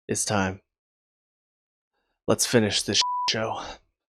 It's time. Let's finish this show.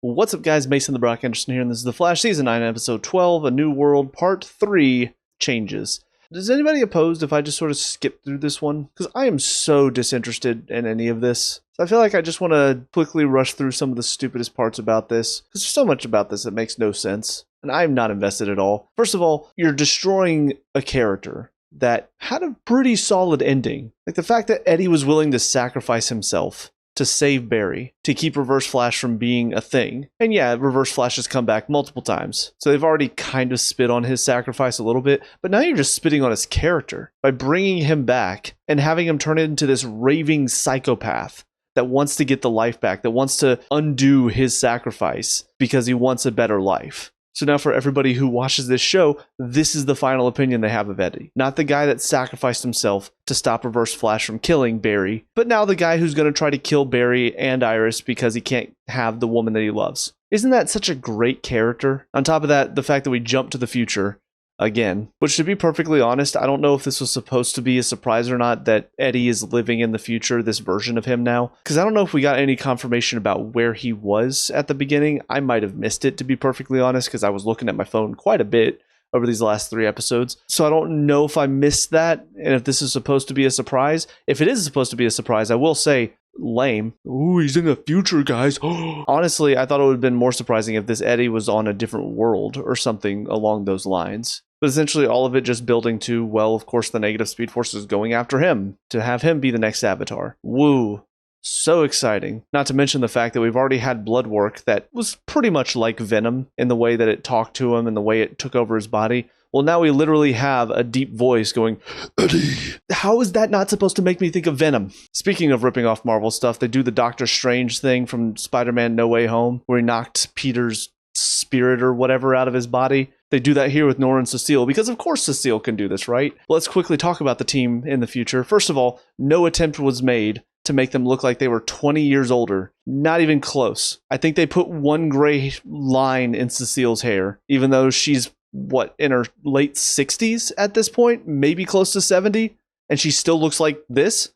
What's up, guys? Mason the Brock Anderson here, and this is The Flash Season 9, Episode 12, A New World, Part 3, Changes. Is anybody opposed if I just sort of skip through this one? Because I am so disinterested in any of this. So I feel like I just want to quickly rush through some of the stupidest parts about this, because there's so much about this that makes no sense, and I'm not invested at all. First of all, you're destroying a character that had a pretty solid ending. Like the fact that Eddie was willing to sacrifice himself to save Barry, to keep Reverse Flash from being a thing. And yeah, Reverse Flash has come back multiple times, so they've already kind of spit on his sacrifice a little bit, but now you're just spitting on his character by bringing him back and having him turn into this raving psychopath that wants to get the life back, that wants to undo his sacrifice because he wants a better life. So now for everybody who watches this show, this is the final opinion they have of Eddie. Not the guy that sacrificed himself to stop Reverse Flash from killing Barry, but now the guy who's going to try to kill Barry and Iris because he can't have the woman that he loves. Isn't that such a great character? On top of that, the fact that we jump to the future again, which, to be perfectly honest, I don't know if this was supposed to be a surprise or not that Eddie is living in the future, this version of him now, because I don't know if we got any confirmation about where he was at the beginning. I might have missed it, to be perfectly honest, because I was looking at my phone quite a bit over these last 3 episodes. So I don't know if I missed that and if this is supposed to be a surprise. If it is supposed to be a surprise, I will say, lame. Ooh, he's in the future, guys. Honestly, I thought it would have been more surprising if this Eddie was on a different world or something along those lines. But essentially all of it just building to, well, of course the negative Speed Force is going after him to have him be the next Avatar. Woo. So exciting. Not to mention the fact that we've already had blood work that was pretty much like Venom in the way that it talked to him and the way it took over his body. Well, now we literally have a deep voice going, Eddie. How is that not supposed to make me think of Venom? Speaking of ripping off Marvel stuff, they do the Doctor Strange thing from Spider-Man No Way Home, where he knocked Peter's spirit or whatever out of his body. They do that here with Nora and Cecile, because of course Cecile can do this, right? Let's quickly talk about the team in the future. First of all, no attempt was made to make them look like they were 20 years older. Not even close. I think they put one gray line in Cecile's hair, even though she's, in her late 60s at this point? Maybe close to 70? And she still looks like this?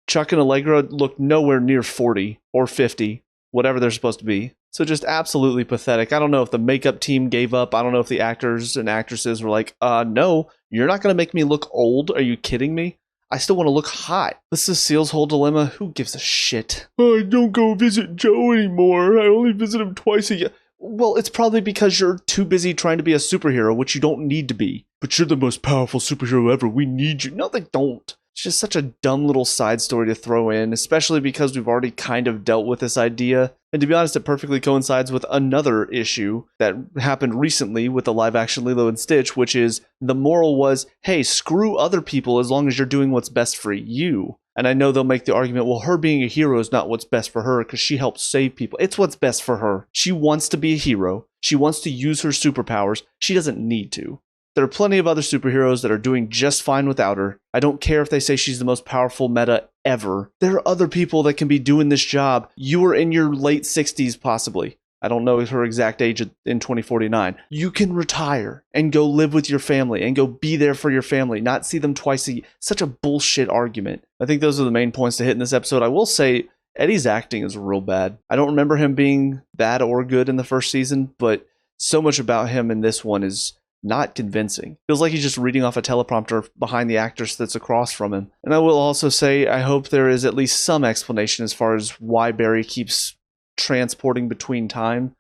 Chuck and Allegra look nowhere near 40 or 50, whatever they're supposed to be. So just absolutely pathetic. I don't know if the makeup team gave up. I don't know if the actors and actresses were like, no, you're not going to make me look old. Are you kidding me? I still want to look hot. But Cecile's whole dilemma, who gives a shit? I don't go visit Joe anymore. I only visit him twice a year. Well, it's probably because you're too busy trying to be a superhero, which you don't need to be. But you're the most powerful superhero ever. We need you. No, they don't. It's just such a dumb little side story to throw in, especially because we've already kind of dealt with this idea. And to be honest, it perfectly coincides with another issue that happened recently with the live-action Lilo and Stitch, which is the moral was, hey, screw other people as long as you're doing what's best for you. And I know they'll make the argument, well, her being a hero is not what's best for her because she helps save people. It's what's best for her. She wants to be a hero. She wants to use her superpowers. She doesn't need to. There are plenty of other superheroes that are doing just fine without her. I don't care if they say she's the most powerful meta ever. There are other people that can be doing this job. You are in your late 60s possibly. I don't know her exact age in 2049. You can retire and go live with your family and go be there for your family, not see them twice a year. Such a bullshit argument. I think those are the main points to hit in this episode. I will say Eddie's acting is real bad. I don't remember him being bad or good in the first season, but so much about him in this one is not convincing. Feels like he's just reading off a teleprompter behind the actress that's across from him. And I will also say I hope there is at least some explanation as far as why Barry keeps transporting between time.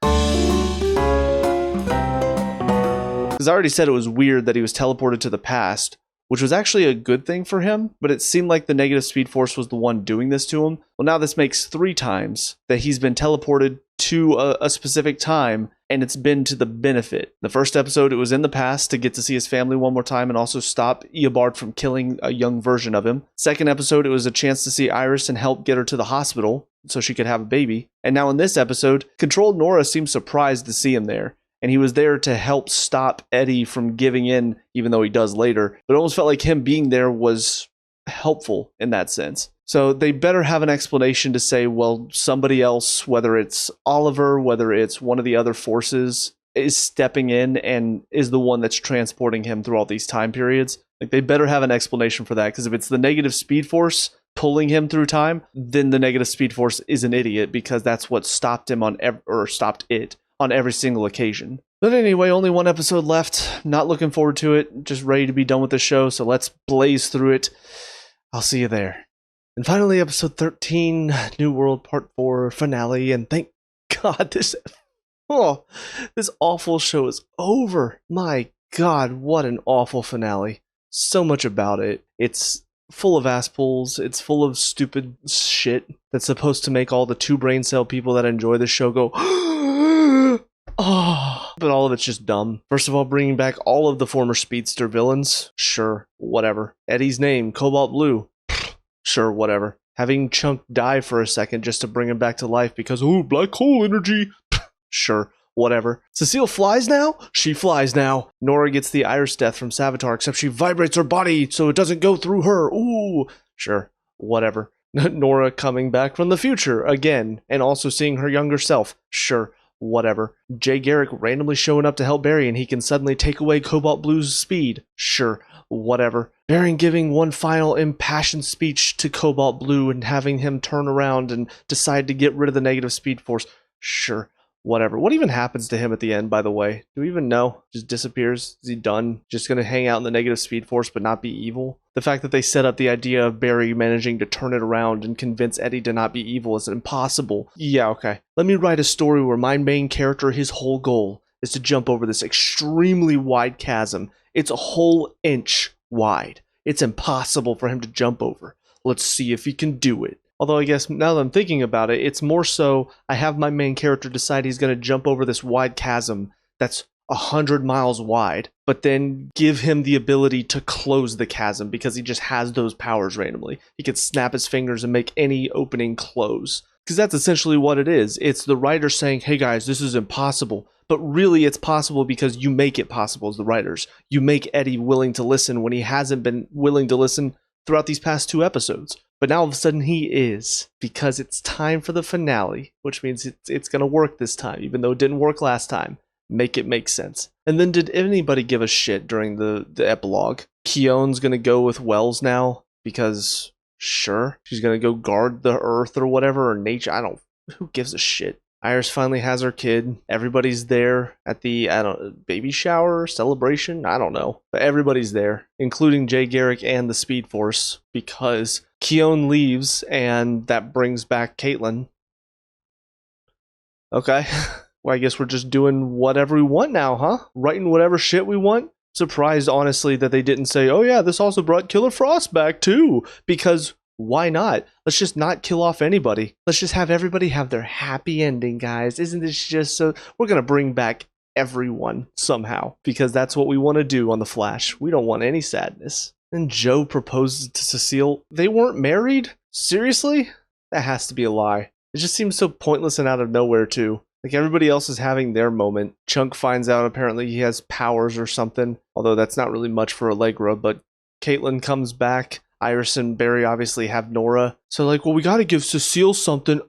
Because I already said it was weird that he was teleported to the past, which was actually a good thing for him, but it seemed like the negative Speed Force was the one doing this to him. Well, now this makes 3 times that he's been teleported to a specific time, and it's been to the benefit. The first episode, it was in the past to get to see his family one more time and also stop Eobard from killing a young version of him. Second episode, it was a chance to see Iris and help get her to the hospital so she could have a baby. And now in this episode, Controlled Nora seems surprised to see him there. And he was there to help stop Eddie from giving in, even though he does later. But it almost felt like him being there was helpful in that sense. So they better have an explanation to say, well, somebody else, whether it's Oliver, whether it's one of the other forces, is stepping in and is the one that's transporting him through all these time periods. Like, they better have an explanation for that, because if it's the negative Speed Force, pulling him through time, then the negative speed force is an idiot because that's what stopped him stopped it on every single occasion. But anyway, only one episode left. Not looking forward to it. Just ready to be done with the show, so let's blaze through it. I'll see you there. And finally, episode 13, New World Part 4 finale, and thank God this awful show is over. My God, what an awful finale. So much about it. It's full of ass pulls. It's full of stupid shit that's supposed to make all the 2 brain cell people that enjoy the show go, oh, but all of it's just dumb. First of all, bringing back all of the former Speedster villains. Sure, whatever. Eddie's name, Cobalt Blue. Sure, whatever. Having Chunk die for a second just to bring him back to life because, oh, black hole energy. Sure, whatever. Cecile flies now? She flies now. Nora gets the Iris death from Savitar, except she vibrates her body so it doesn't go through her. Ooh, sure, whatever. Nora coming back from the future again, and also seeing her younger self. Sure, whatever. Jay Garrick randomly showing up to help Barry and he can suddenly take away Cobalt Blue's speed. Sure, whatever. Barry giving one final impassioned speech to Cobalt Blue and having him turn around and decide to get rid of the negative speed force. Sure, whatever. What even happens to him at the end, by the way? Do we even know? Just disappears? Is he done? Just gonna hang out in the negative speed force but not be evil? The fact that they set up the idea of Barry managing to turn it around and convince Eddie to not be evil is impossible. Yeah, okay. Let me write a story where my main character, his whole goal is to jump over this extremely wide chasm. It's a whole inch wide. It's impossible for him to jump over. Let's see if he can do it. Although I guess now that I'm thinking about it, it's more so I have my main character decide he's going to jump over this wide chasm that's 100 miles wide, but then give him the ability to close the chasm because he just has those powers randomly. He could snap his fingers and make any opening close. Because that's essentially what it is. It's the writer saying, hey guys, this is impossible. But really it's possible because you make it possible as the writers. You make Eddie willing to listen when he hasn't been willing to listen throughout these past 2 episodes. But now all of a sudden he is, because it's time for the finale, which means it's going to work this time, even though it didn't work last time. Make it make sense. And then did anybody give a shit during the epilogue? Keone's going to go with Wells now because sure, she's going to go guard the earth or whatever, or nature. Who gives a shit? Iris finally has her kid. Everybody's there at the, baby shower, celebration? I don't know. But everybody's there, including Jay Garrick and the Speed Force, because Keone leaves, and that brings back Caitlin. Okay. Well, I guess we're just doing whatever we want now, huh? Writing whatever shit we want? Surprised, honestly, that they didn't say, oh yeah, this also brought Killer Frost back too, because why not? Let's just not kill off anybody. Let's just have everybody have their happy ending, guys. Isn't this just so... We're going to bring back everyone somehow, because that's what we want to do on The Flash. We don't want any sadness. And Joe proposes to Cecile. They weren't married? Seriously? That has to be a lie. It just seems so pointless and out of nowhere, too. Like, everybody else is having their moment. Chunk finds out apparently he has powers or something, although that's not really much for Allegra, but Caitlin comes back. Iris and Barry obviously have Nora. So like, well, we gotta give Cecile something.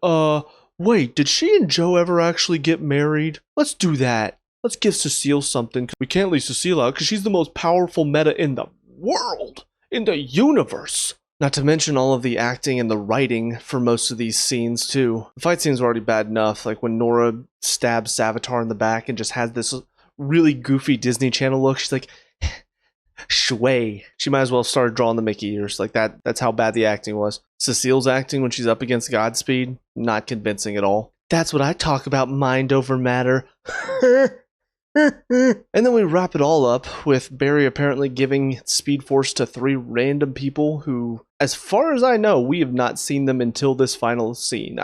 Wait, did she and Joe ever actually get married? Let's do that. Let's give Cecile something. We can't leave Cecile out because she's the most powerful meta in the world. In the universe. Not to mention all of the acting and the writing for most of these scenes too. The fight scenes were already bad enough, like when Nora stabs Savitar in the back and just has this really goofy Disney Channel look. She's like, Shway. She might as well have started drawing the Mickey ears. Like that's how bad the acting was. Cecile's acting when she's up against Godspeed, not convincing at all. That's what I talk about, mind over matter. And then we wrap it all up with Barry apparently giving Speed Force to 3 random people who, as far as I know, we have not seen them until this final scene.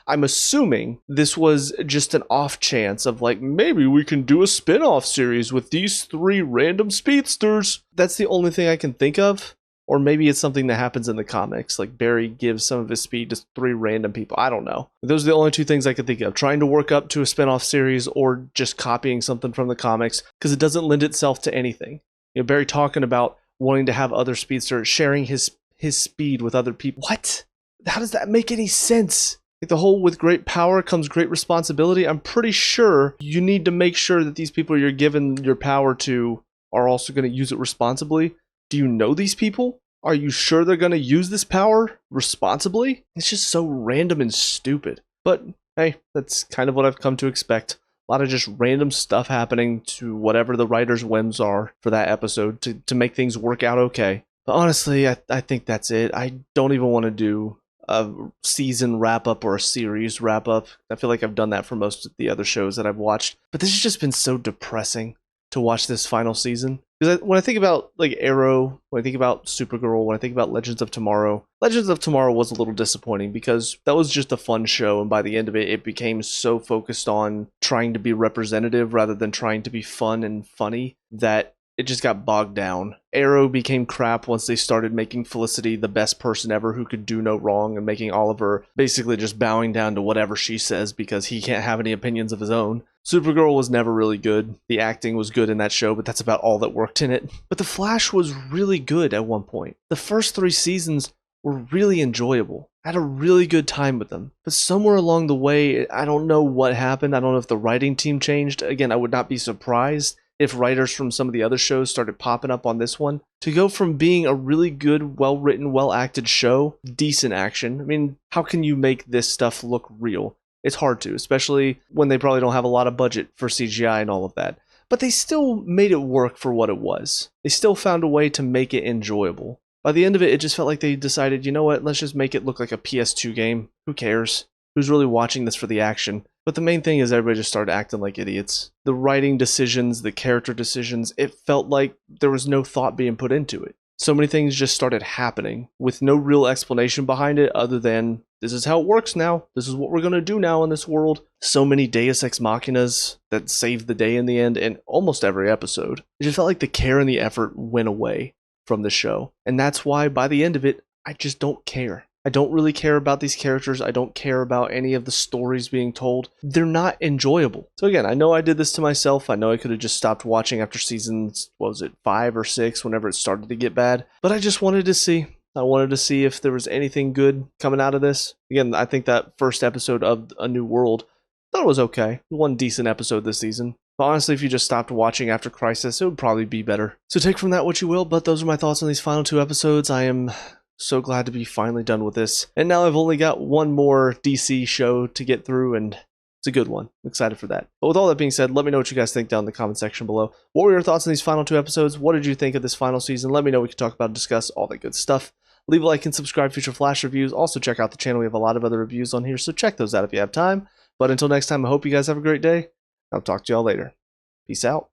I'm assuming this was just an off chance of like, maybe we can do a spin-off series with these 3 random speedsters. That's the only thing I can think of. Or maybe it's something that happens in the comics, like Barry gives some of his speed to 3 random people. I don't know. Those are the only 2 things I could think of. Trying to work up to a spin-off series or just copying something from the comics, because it doesn't lend itself to anything. You know, Barry talking about wanting to have other speedsters, sharing his speed with other people. What? How does that make any sense? Like the whole with great power comes great responsibility. I'm pretty sure you need to make sure that these people you're giving your power to are also going to use it responsibly. Do you know these people? are you sure they're going to use this power responsibly? It's just so random and stupid. But hey, that's kind of what I've come to expect. A lot of just random stuff happening to whatever the writer's whims are for that episode to make things work out okay. But honestly, I think that's it. I don't even want to do a season wrap up or a series wrap up. I feel like I've done that for most of the other shows that I've watched. But this has just been so depressing to watch this final season. Because when I think about like Arrow, when I think about Supergirl, when I think about Legends of Tomorrow was a little disappointing because that was just a fun show, and by the end of it, it became so focused on trying to be representative rather than trying to be fun and funny that it just got bogged down. Arrow became crap once they started making Felicity the best person ever who could do no wrong and making Oliver basically just bowing down to whatever she says because he can't have any opinions of his own. Supergirl was never really good. The acting was good in that show, but that's about all that worked in it. But The Flash was really good at one point. The first 3 seasons were really enjoyable. I had a really good time with them. But somewhere along the way, I don't know what happened. I don't know if the writing team changed. Again, I would not be surprised if writers from some of the other shows started popping up on this one. To go from being a really good, well-written, well-acted show, decent action. I mean, how can you make this stuff look real? It's hard to, especially when they probably don't have a lot of budget for CGI and all of that. But they still made it work for what it was. They still found a way to make it enjoyable. By the end of it, it just felt like they decided, you know what, let's just make it look like a PS2 game. Who cares? Who's really watching this for the action? But the main thing is everybody just started acting like idiots. The writing decisions, the character decisions, it felt like there was no thought being put into it. So many things just started happening with no real explanation behind it other than, this is how it works now. This is what we're going to do now in this world. So many Deus Ex Machinas that saved the day in the end in almost every episode. It just felt like the care and the effort went away from the show. And that's why by the end of it, I just don't care. I don't really care about these characters. I don't care about any of the stories being told. They're not enjoyable. So again, I know I did this to myself. I know I could have just stopped watching after seasons, what was it, 5 or 6, whenever it started to get bad. But I just wanted to see. I wanted to see if there was anything good coming out of this. Again, I think that first episode of A New World, I thought it was okay. One decent episode this season. But honestly, if you just stopped watching after Crisis, it would probably be better. So take from that what you will, but those are my thoughts on these final 2 episodes. I am so glad to be finally done with this. And now I've only got one more DC show to get through, and it's a good one. I'm excited for that. But with all that being said, let me know what you guys think down in the comment section below. What were your thoughts on these final 2 episodes? What did you think of this final season? Let me know. We can talk about and discuss all that good stuff. Leave a like and subscribe for future Flash reviews. Also check out the channel. We have a lot of other reviews on here, so check those out if you have time. But until next time, I hope you guys have a great day. I'll talk to y'all later. Peace out.